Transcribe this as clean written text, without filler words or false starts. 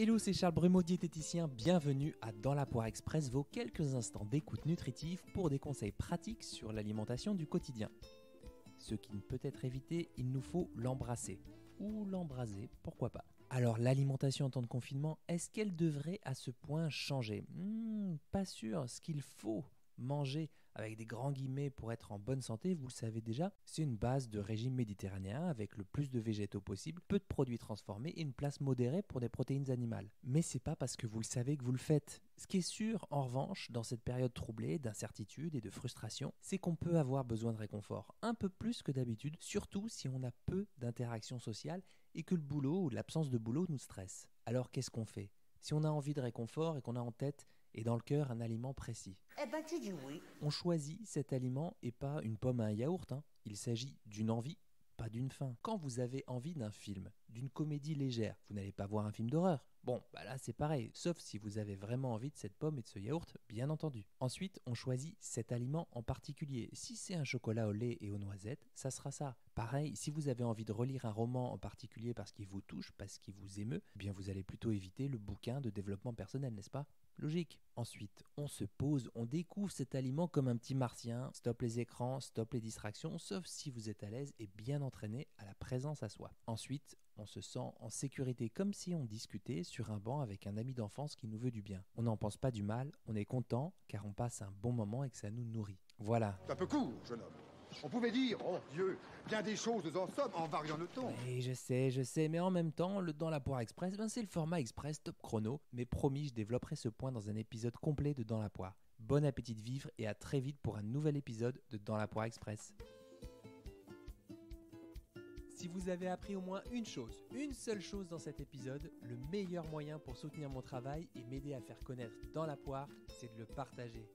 Hello, c'est Charles Brumeau, diététicien. Bienvenue à Dans la Poire Express, vos quelques instants d'écoute nutritive pour des conseils pratiques sur l'alimentation du quotidien. Ce qui ne peut être évité, il nous faut l'embrasser. Ou l'embraser, pourquoi pas. Alors, l'alimentation en temps de confinement, est-ce qu'elle devrait à ce point changer ? Pas sûr. Ce qu'il faut manger avec des grands guillemets pour être en bonne santé, vous le savez déjà, c'est une base de régime méditerranéen avec le plus de végétaux possible, peu de produits transformés et une place modérée pour des protéines animales. Mais c'est pas parce que vous le savez que vous le faites. Ce qui est sûr, en revanche, dans cette période troublée d'incertitude et de frustration, c'est qu'on peut avoir besoin de réconfort, un peu plus que d'habitude, surtout si on a peu d'interactions sociales et que le boulot ou l'absence de boulot nous stresse. Alors qu'est-ce qu'on fait ? Si on a envie de réconfort et qu'on a en tête et dans le cœur un aliment précis, tu dis oui. on choisit cet aliment et pas une pomme à un yaourt. Il s'agit d'une envie, pas d'une faim. Quand vous avez envie d'un film, d'une comédie légère, vous n'allez pas voir un film d'horreur. Bon, là c'est pareil, sauf si vous avez vraiment envie de cette pomme et de ce yaourt, bien entendu. Ensuite, on choisit cet aliment en particulier. Si c'est un chocolat au lait et aux noisettes, ça sera ça. Pareil, si vous avez envie de relire un roman en particulier parce qu'il vous touche, parce qu'il vous émeut, bien vous allez plutôt éviter le bouquin de développement personnel, n'est-ce pas ? Logique. Ensuite, on se pose, on découvre cet aliment comme un petit martien. Stop les écrans, stop les distractions, sauf si vous êtes à l'aise et bien entraîné à la présence à soi. Ensuite, on se sent en sécurité comme si on discutait sur un banc avec un ami d'enfance qui nous veut du bien. On n'en pense pas du mal, on est content car on passe un bon moment et que ça nous nourrit. Voilà. C'est un peu court, jeune homme. On pouvait dire, oh Dieu, bien des choses en somme en variant le ton. Et je sais, mais en même temps, Dans la Poire Express, c'est le format express top chrono, mais promis, je développerai ce point dans un épisode complet de Dans la Poire. Bon appétit de vivre et à très vite pour un nouvel épisode de Dans la Poire Express. Si vous avez appris au moins une seule chose dans cet épisode, le meilleur moyen pour soutenir mon travail et m'aider à faire connaître Dans la Poire, c'est de le partager.